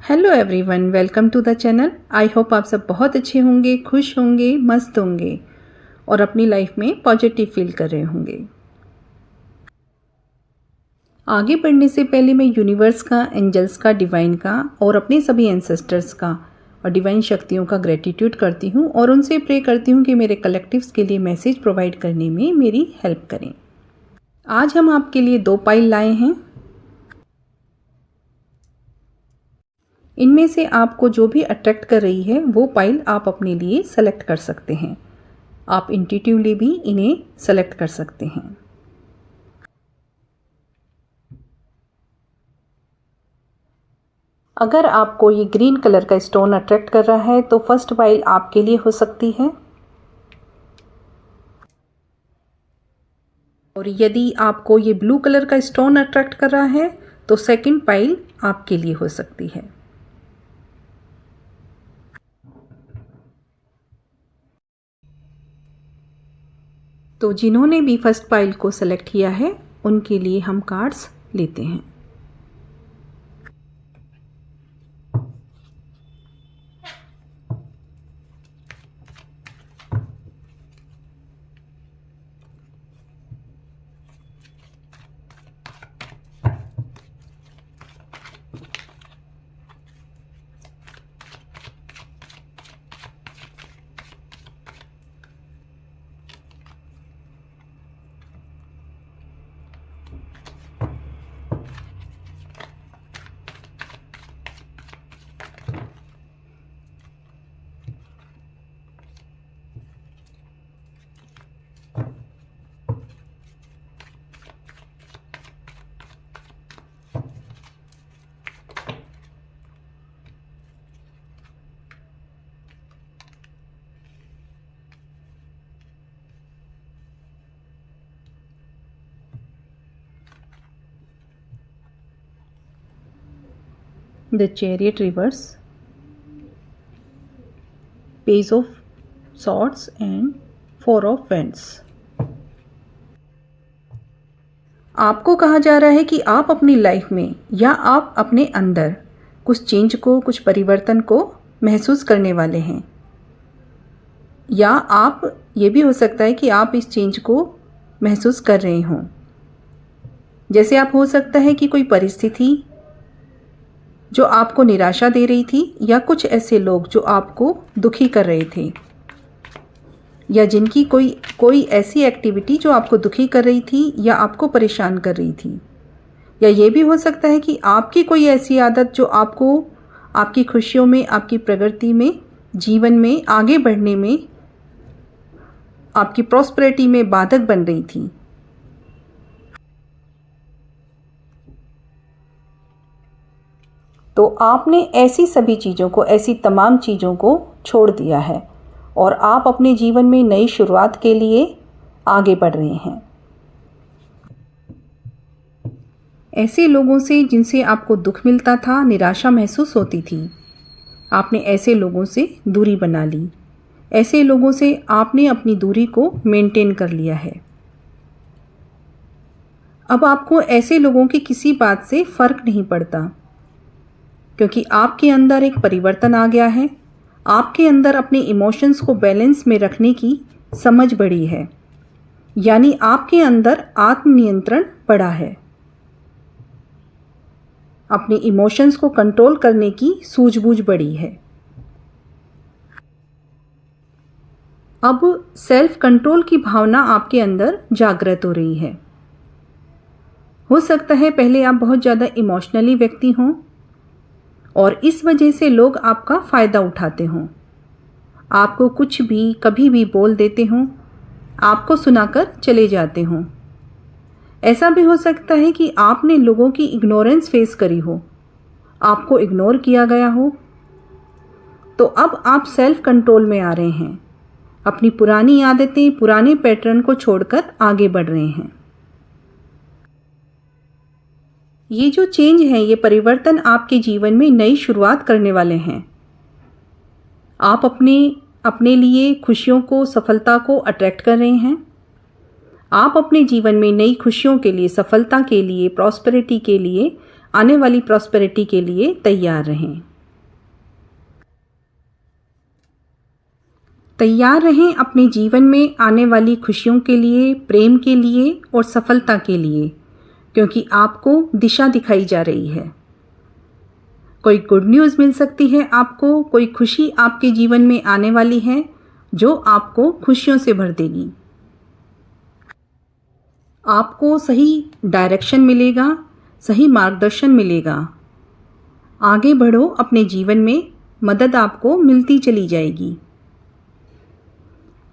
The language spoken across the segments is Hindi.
Hello everyone, welcome to the channel. I hope आप सब बहुत अच्छे होंगे, खुश होंगे, मस्त होंगे और अपनी लाइफ में पॉजिटिव फील कर रहे होंगे। आगे बढ़ने से पहले मैं यूनिवर्स का, एंजल्स का, डिवाइन का और अपने सभी एंसेस्टर्स का और डिवाइन शक्तियों का ग्रेटिट्यूड करती हूँ और उनसे प्रे करती हूँ कि मेरे कलेक्टिव्स के लिए मैसेज प्रोवाइड करने में मेरी हेल्प करें। आज हम आपके लिए 2 पाइल लाए हैं। इनमें से आपको जो भी अट्रैक्ट कर रही है वो पाइल आप अपने लिए सेलेक्ट कर सकते हैं। आप इंट्यूटिवली भी इन्हें सेलेक्ट कर सकते हैं। अगर आपको ये ग्रीन कलर का स्टोन अट्रैक्ट कर रहा है तो फर्स्ट पाइल आपके लिए हो सकती है, और यदि आपको ये ब्लू कलर का स्टोन अट्रैक्ट कर रहा है तो सेकंड पाइल आपके लिए हो सकती है। तो जिन्होंने भी फर्स्ट पाइल को सेलेक्ट किया है उनके लिए हम कार्ड्स लेते हैं। The Chariot reverse, Page of Swords and 4 of Wands। आपको कहा जा रहा है कि आप अपनी लाइफ में या आप अपने अंदर कुछ चेंज को, कुछ परिवर्तन को महसूस करने वाले हैं, या आप ये भी हो सकता है कि आप इस चेंज को महसूस कर रहे हों। जैसे आप हो सकता है कि कोई परिस्थिति जो आपको निराशा दे रही थी, या कुछ ऐसे लोग जो आपको दुखी कर रहे थे, या जिनकी कोई ऐसी एक्टिविटी जो आपको दुखी कर रही थी या आपको परेशान कर रही थी। या ये भी हो सकता है कि आपकी कोई ऐसी आदत जो आपको आपकी खुशियों में, आपकी प्रगति में, जीवन में आगे बढ़ने में, आपकी प्रॉस्पेरिटी में बाधक बन रही थी। तो आपने ऐसी सभी चीज़ों को, ऐसी तमाम चीज़ों को छोड़ दिया है और आप अपने जीवन में नई शुरुआत के लिए आगे बढ़ रहे हैं। ऐसे लोगों से जिनसे आपको दुख मिलता था, निराशा महसूस होती थी, आपने ऐसे लोगों से दूरी बना ली। ऐसे लोगों से आपने अपनी दूरी को मेंटेन कर लिया है। अब आपको ऐसे लोगों की किसी बात से फ़र्क नहीं पड़ता, क्योंकि आपके अंदर एक परिवर्तन आ गया है। आपके अंदर अपने इमोशंस को बैलेंस में रखने की समझ बढ़ी है, यानी आपके अंदर आत्मनियंत्रण बढ़ा है। अपने इमोशंस को कंट्रोल करने की सूझबूझ बढ़ी है। अब सेल्फ कंट्रोल की भावना आपके अंदर जागृत हो रही है। हो सकता है पहले आप बहुत ज़्यादा इमोशनली व्यक्ति हों और इस वजह से लोग आपका फ़ायदा उठाते हों, आपको कुछ भी कभी भी बोल देते हों, आपको सुनाकर चले जाते हों। ऐसा भी हो सकता है कि आपने लोगों की इग्नोरेंस फेस करी हो, आपको इग्नोर किया गया हो। तो अब आप सेल्फ कंट्रोल में आ रहे हैं, अपनी पुरानी आदतें, पुराने पैटर्न को छोड़कर आगे बढ़ रहे हैं। ये जो चेंज है, ये परिवर्तन आपके जीवन में नई शुरुआत करने वाले हैं। आप अपने लिए खुशियों को, सफलता को अट्रैक्ट कर रहे हैं। आप अपने जीवन में नई खुशियों के लिए, सफलता के लिए, प्रॉस्पेरिटी के लिए, आने वाली प्रॉस्पेरिटी के लिए तैयार रहें। तैयार रहें अपने जीवन में आने वाली खुशियों के लिए, प्रेम के लिए और सफलता के लिए, क्योंकि आपको दिशा दिखाई जा रही है। कोई गुड न्यूज़ मिल सकती है आपको, कोई खुशी आपके जीवन में आने वाली है जो आपको खुशियों से भर देगी। आपको सही डायरेक्शन मिलेगा, सही मार्गदर्शन मिलेगा। आगे बढ़ो अपने जीवन में, मदद आपको मिलती चली जाएगी।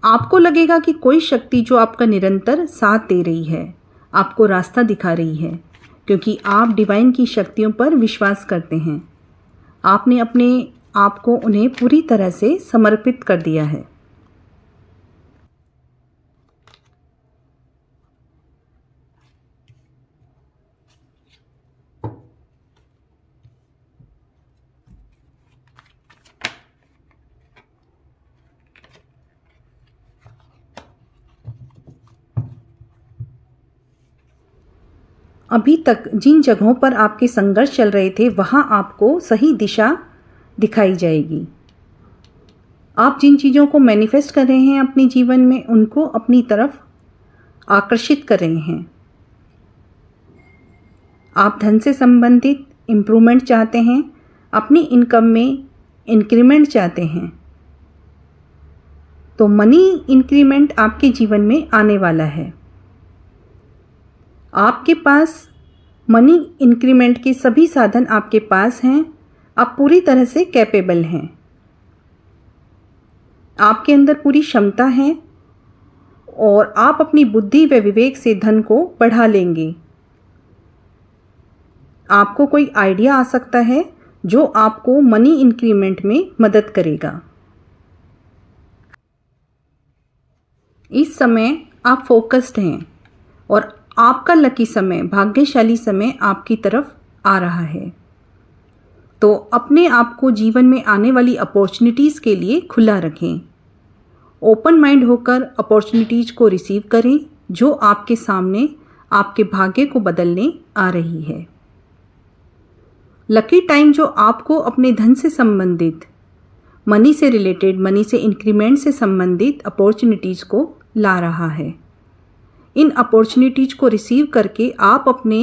आपको लगेगा कि कोई शक्ति जो आपका निरंतर साथ दे रही है, आपको रास्ता दिखा रही है, क्योंकि आप डिवाइन की शक्तियों पर विश्वास करते हैं। आपने अपने आप को उन्हें पूरी तरह से समर्पित कर दिया है। अभी तक जिन जगहों पर आपके संघर्ष चल रहे थे, वहाँ आपको सही दिशा दिखाई जाएगी। आप जिन चीज़ों को मैनिफेस्ट कर रहे हैं अपने जीवन में, उनको अपनी तरफ आकर्षित कर रहे हैं। आप धन से संबंधित इम्प्रूवमेंट चाहते हैं, अपनी इनकम में इंक्रीमेंट चाहते हैं, तो मनी इंक्रीमेंट आपके जीवन में आने वाला है। आपके पास मनी इंक्रीमेंट के सभी साधन आपके पास हैं। आप पूरी तरह से कैपेबल हैं। आपके अंदर पूरी क्षमता है और आप अपनी बुद्धि व विवेक से धन को बढ़ा लेंगे। आपको कोई आइडिया आ सकता है जो आपको मनी इंक्रीमेंट में मदद करेगा। इस समय आप फोकस्ड हैं और आपका लकी समय, भाग्यशाली समय आपकी तरफ आ रहा है। तो अपने आप को जीवन में आने वाली अपॉर्चुनिटीज़ के लिए खुला रखें। ओपन माइंड होकर अपॉर्चुनिटीज़ को रिसीव करें जो आपके सामने आपके भाग्य को बदलने आ रही है। लकी टाइम जो आपको अपने धन से संबंधित, मनी से रिलेटेड, मनी से इंक्रीमेंट से संबंधित अपॉर्चुनिटीज़ को ला रहा है। इन अपॉर्चुनिटीज़ को रिसीव करके आप अपने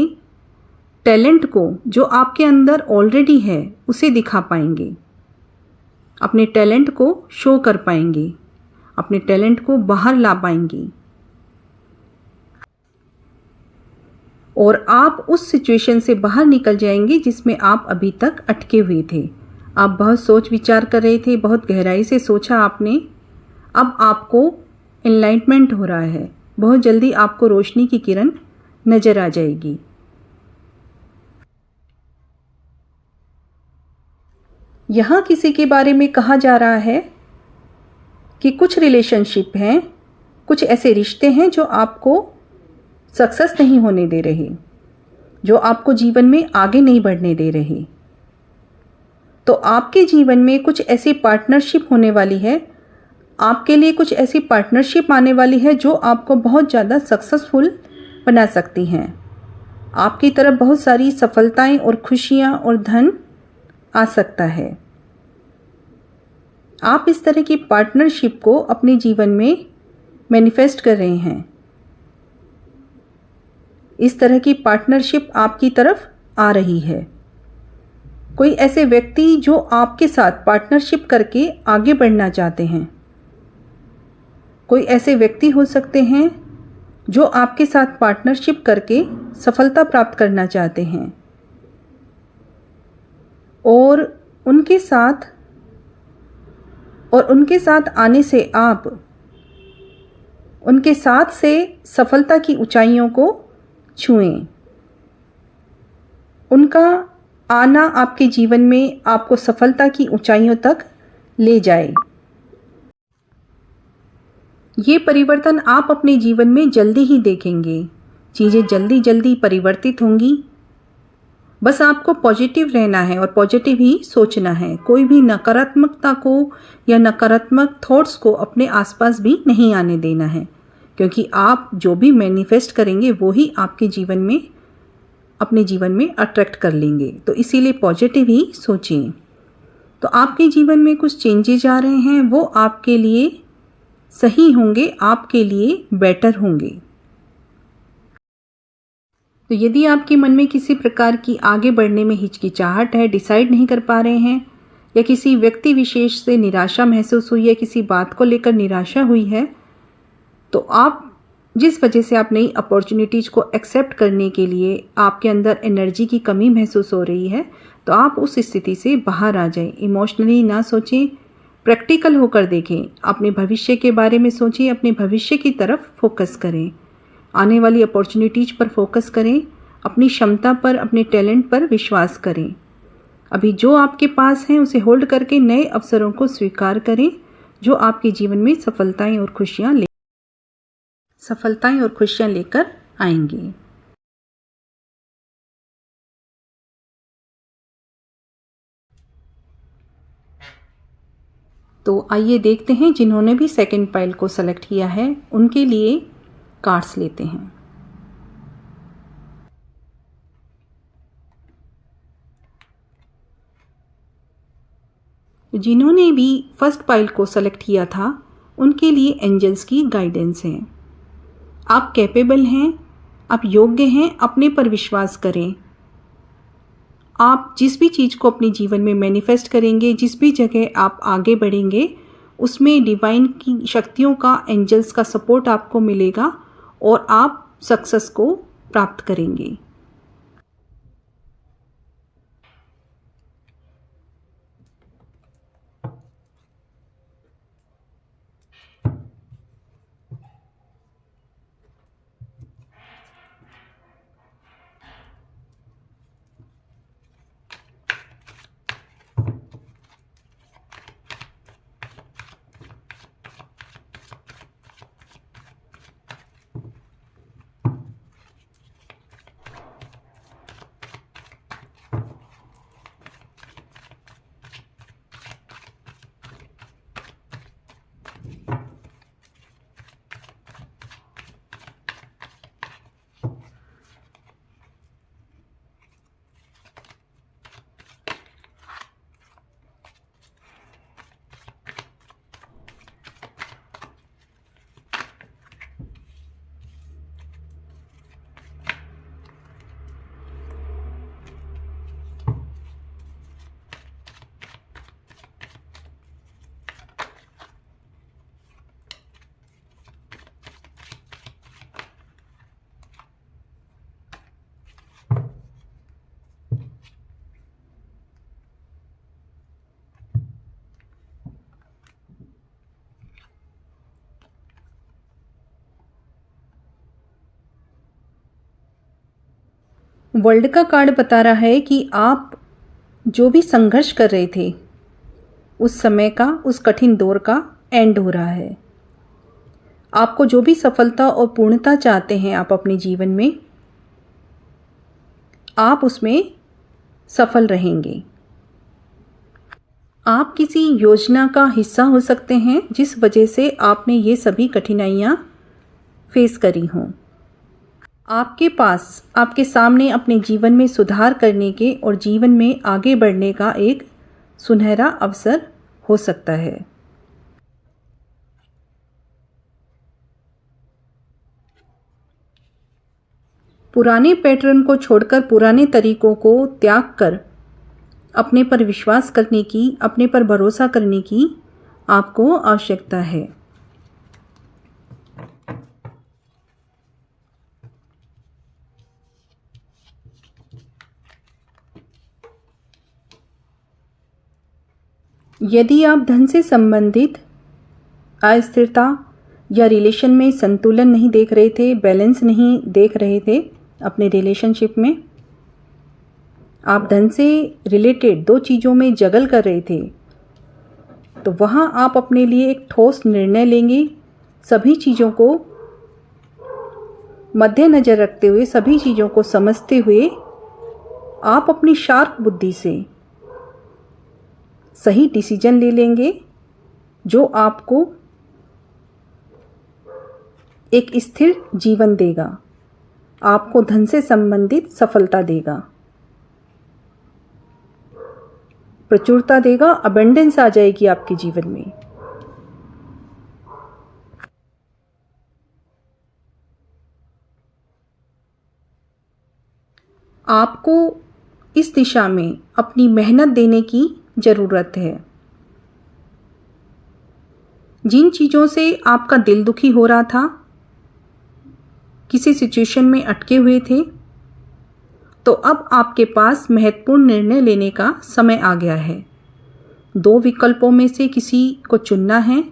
टैलेंट को जो आपके अंदर ऑलरेडी है उसे दिखा पाएंगे, अपने टैलेंट को शो कर पाएंगे, अपने टैलेंट को बाहर ला पाएंगे और आप उस सिचुएशन से बाहर निकल जाएंगे जिसमें आप अभी तक अटके हुए थे। आप बहुत सोच विचार कर रहे थे, बहुत गहराई से सोचा आपने। अब आपको एनलाइटमेंट हो रहा है। बहुत जल्दी आपको रोशनी की किरण नजर आ जाएगी। यहाँ किसी के बारे में कहा जा रहा है कि कुछ रिलेशनशिप हैं, कुछ ऐसे रिश्ते हैं जो आपको सक्सेस नहीं होने दे रहे, जो आपको जीवन में आगे नहीं बढ़ने दे रहे। तो आपके जीवन में कुछ ऐसी पार्टनरशिप होने वाली है, आपके लिए कुछ ऐसी पार्टनरशिप आने वाली है जो आपको बहुत ज़्यादा सक्सेसफुल बना सकती हैं। आपकी तरफ बहुत सारी सफलताएं और खुशियां और धन आ सकता है। आप इस तरह की पार्टनरशिप को अपने जीवन में मैनिफेस्ट कर रहे हैं। इस तरह की पार्टनरशिप आपकी तरफ आ रही है। कोई ऐसे व्यक्ति जो आपके साथ पार्टनरशिप करके आगे बढ़ना चाहते हैं, कोई ऐसे व्यक्ति हो सकते हैं जो आपके साथ पार्टनरशिप करके सफलता प्राप्त करना चाहते हैं और उनके साथ आने से आप उनके साथ से सफलता की ऊंचाइयों को छुएं। उनका आना आपके जीवन में आपको सफलता की ऊंचाइयों तक ले जाए। ये परिवर्तन आप अपने जीवन में जल्दी ही देखेंगे। चीज़ें जल्दी जल्दी परिवर्तित होंगी। बस आपको पॉजिटिव रहना है और पॉजिटिव ही सोचना है। कोई भी नकारात्मकता को या नकारात्मक थॉट्स को अपने आसपास भी नहीं आने देना है, क्योंकि आप जो भी मैनिफेस्ट करेंगे वो ही आपके जीवन में, अपने जीवन में अट्रैक्ट कर लेंगे। तो इसीलिए पॉजिटिव ही सोचिए। तो आपके जीवन में कुछ चेंजेज आ रहे हैं, वो आपके लिए सही होंगे, आपके लिए बेटर होंगे। तो यदि आपके मन में किसी प्रकार की आगे बढ़ने में हिचकिचाहट है, डिसाइड नहीं कर पा रहे हैं, या किसी व्यक्ति विशेष से निराशा महसूस हुई है, किसी बात को लेकर निराशा हुई है, तो आप जिस वजह से आप नई अपॉर्चुनिटीज़ को एक्सेप्ट करने के लिए आपके अंदर एनर्जी की कमी महसूस हो रही है, तो आप उस स्थिति से बाहर आ जाएं। इमोशनली ना सोचें, प्रैक्टिकल होकर देखें, अपने भविष्य के बारे में सोचें, अपने भविष्य की तरफ फोकस करें, आने वाली अपॉर्चुनिटीज़ पर फोकस करें, अपनी क्षमता पर, अपने टैलेंट पर विश्वास करें। अभी जो आपके पास हैं उसे होल्ड करके नए अवसरों को स्वीकार करें जो आपके जीवन में सफलताएं और खुशियां लेकर आएंगी। तो आइए देखते हैं जिन्होंने भी सेकंड पाइल को सेलेक्ट किया है उनके लिए कार्ड्स लेते हैं। जिन्होंने भी फर्स्ट पाइल को सेलेक्ट किया था उनके लिए एंजल्स की गाइडेंस है। आप कैपेबल हैं, आप योग्य हैं, अपने पर विश्वास करें। आप जिस भी चीज़ को अपने जीवन में मैनिफेस्ट करेंगे, जिस भी जगह आप आगे बढ़ेंगे, उसमें डिवाइन की शक्तियों का, एंजल्स का सपोर्ट आपको मिलेगा और आप सक्सेस को प्राप्त करेंगे। वर्ल्ड का कार्ड बता रहा है कि आप जो भी संघर्ष कर रहे थे उस समय का, उस कठिन दौर का एंड हो रहा है। आपको जो भी सफलता और पूर्णता चाहते हैं आप अपने जीवन में, आप उसमें सफल रहेंगे। आप किसी योजना का हिस्सा हो सकते हैं जिस वजह से आपने ये सभी कठिनाइयाँ फेस करी हों। आपके पास, आपके सामने अपने जीवन में सुधार करने के और जीवन में आगे बढ़ने का एक सुनहरा अवसर हो सकता है। पुराने पैटर्न को छोड़कर, पुराने तरीकों को त्याग कर अपने पर विश्वास करने की, अपने पर भरोसा करने की आपको आवश्यकता है। यदि आप धन से संबंधित अस्थिरता या रिलेशन में संतुलन नहीं देख रहे थे, बैलेंस नहीं देख रहे थे अपने रिलेशनशिप में, आप धन से रिलेटेड दो चीज़ों में जगल कर रहे थे, तो वहाँ आप अपने लिए एक ठोस निर्णय लेंगे। सभी चीज़ों को मद्देनज़र रखते हुए, सभी चीज़ों को समझते हुए आप अपनी शार्प बुद्धि से सही डिसीजन ले लेंगे जो आपको एक स्थिर जीवन देगा, आपको धन से संबंधित सफलता देगा, प्रचुरता देगा, अबंडेंस आ जाएगी आपके जीवन में। आपको इस दिशा में अपनी मेहनत देने की ज़रूरत है। जिन चीज़ों से आपका दिल दुखी हो रहा था, किसी सिचुएशन में अटके हुए थे, तो अब आपके पास महत्वपूर्ण निर्णय लेने का समय आ गया है। 2 विकल्पों में से किसी को चुनना है,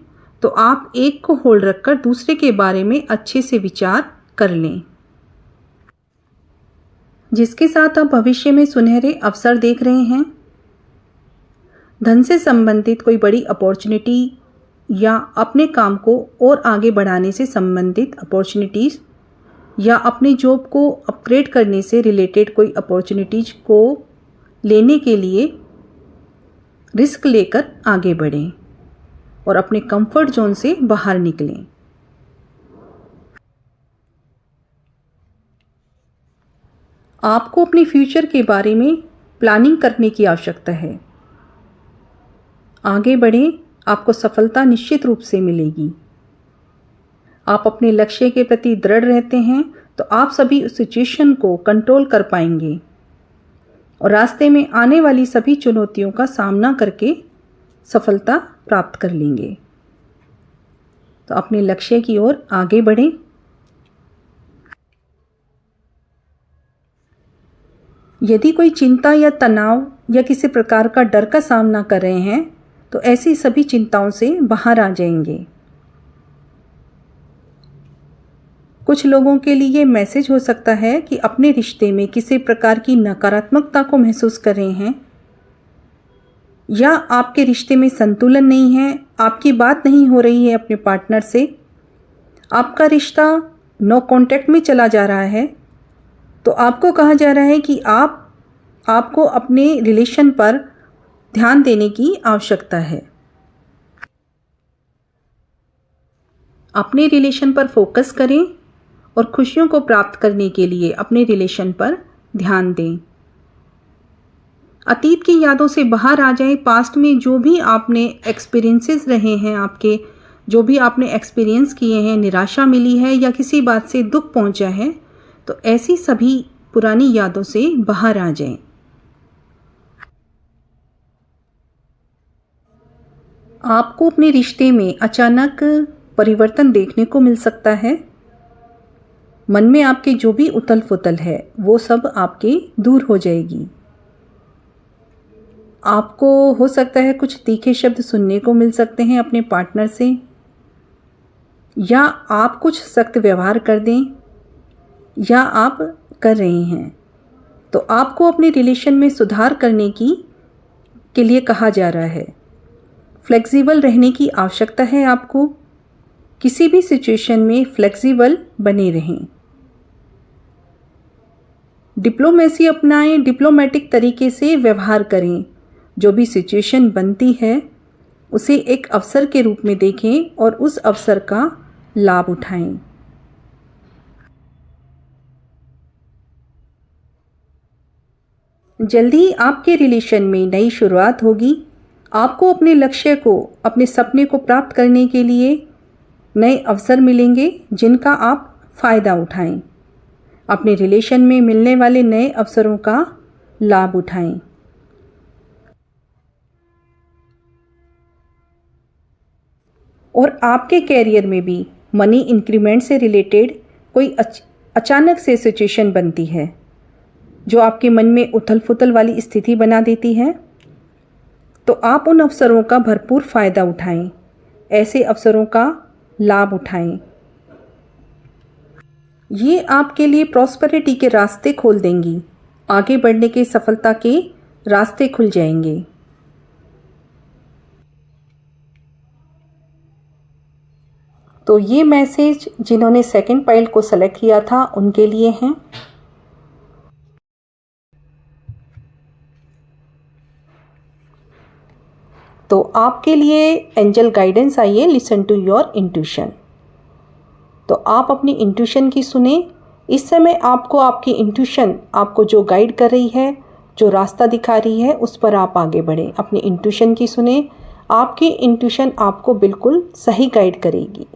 तो आप एक को होल्ड रखकर दूसरे के बारे में अच्छे से विचार कर लें, जिसके साथ आप भविष्य में सुनहरे अवसर देख रहे हैं। धन से संबंधित कोई बड़ी अपॉर्चुनिटी या अपने काम को और आगे बढ़ाने से संबंधित अपॉर्चुनिटीज़ या अपने जॉब को अपग्रेड करने से रिलेटेड कोई अपॉर्चुनिटीज़ को लेने के लिए रिस्क लेकर आगे बढ़ें और अपने कंफर्ट जोन से बाहर निकलें। आपको अपने फ्यूचर के बारे में प्लानिंग करने की आवश्यकता है। आगे बढ़ें, आपको सफलता निश्चित रूप से मिलेगी। आप अपने लक्ष्य के प्रति दृढ़ रहते हैं तो आप सभी सिचुएशन को कंट्रोल कर पाएंगे और रास्ते में आने वाली सभी चुनौतियों का सामना करके सफलता प्राप्त कर लेंगे। तो अपने लक्ष्य की ओर आगे बढ़ें। यदि कोई चिंता या तनाव या किसी प्रकार का डर का सामना कर रहे हैं तो ऐसी सभी चिंताओं से बाहर आ जाएंगे। कुछ लोगों के लिए ये मैसेज हो सकता है कि अपने रिश्ते में किसी प्रकार की नकारात्मकता को महसूस कर रहे हैं या आपके रिश्ते में संतुलन नहीं है, आपकी बात नहीं हो रही है अपने पार्टनर से, आपका रिश्ता नो कॉन्टैक्ट में चला जा रहा है, तो आपको कहा जा रहा है कि आपको अपने रिलेशन पर ध्यान देने की आवश्यकता है। अपने रिलेशन पर फोकस करें और खुशियों को प्राप्त करने के लिए अपने रिलेशन पर ध्यान दें। अतीत की यादों से बाहर आ जाएं। पास्ट में जो भी आपने एक्सपीरियंसेस रहे हैं, आपके जो भी आपने एक्सपीरियंस किए हैं, निराशा मिली है या किसी बात से दुख पहुंचा है, तो ऐसी सभी पुरानी यादों से बाहर आ जाएं। आपको अपने रिश्ते में अचानक परिवर्तन देखने को मिल सकता है। मन में आपके जो भी उथल पुथल है वो सब आपके दूर हो जाएगी। आपको हो सकता है कुछ तीखे शब्द सुनने को मिल सकते हैं अपने पार्टनर से, या आप कुछ सख्त व्यवहार कर दें या आप कर रहे हैं, तो आपको अपने रिलेशन में सुधार करने के लिए कहा जा रहा है। फ्लेक्सिबल रहने की आवश्यकता है। आपको किसी भी सिचुएशन में फ्लेक्सिबल बने रहें। डिप्लोमेसी अपनाएं, डिप्लोमेटिक तरीके से व्यवहार करें। जो भी सिचुएशन बनती है उसे एक अवसर के रूप में देखें और उस अवसर का लाभ उठाएं। जल्दी ही आपके रिलेशन में नई शुरुआत होगी। आपको अपने लक्ष्य को, अपने सपने को प्राप्त करने के लिए नए अवसर मिलेंगे जिनका आप फ़ायदा उठाएं। अपने रिलेशन में मिलने वाले नए अवसरों का लाभ उठाएं। और आपके कैरियर में भी मनी इंक्रीमेंट से रिलेटेड कोई अचानक से सिचुएशन बनती है जो आपके मन में उथल पुथल वाली स्थिति बना देती है, तो आप उन अवसरों का भरपूर फ़ायदा उठाएं। ऐसे अवसरों का लाभ उठाएं। ये आपके लिए प्रॉस्पेरिटी के रास्ते खोल देंगी। आगे बढ़ने के सफलता के रास्ते खुल जाएंगे। तो ये मैसेज जिन्होंने सेकंड पाइल को सेलेक्ट किया था उनके लिए हैं। तो आपके लिए एंजल गाइडेंस आई है, लिसन टू योर इंट्यूशन। तो आप अपनी इंट्यूशन की सुने। इस समय आपको आपकी इंट्यूशन आपको जो गाइड कर रही है, जो रास्ता दिखा रही है, उस पर आप आगे बढ़ें। अपनी इंट्यूशन की सुने। आपकी इंट्यूशन आपको बिल्कुल सही गाइड करेगी।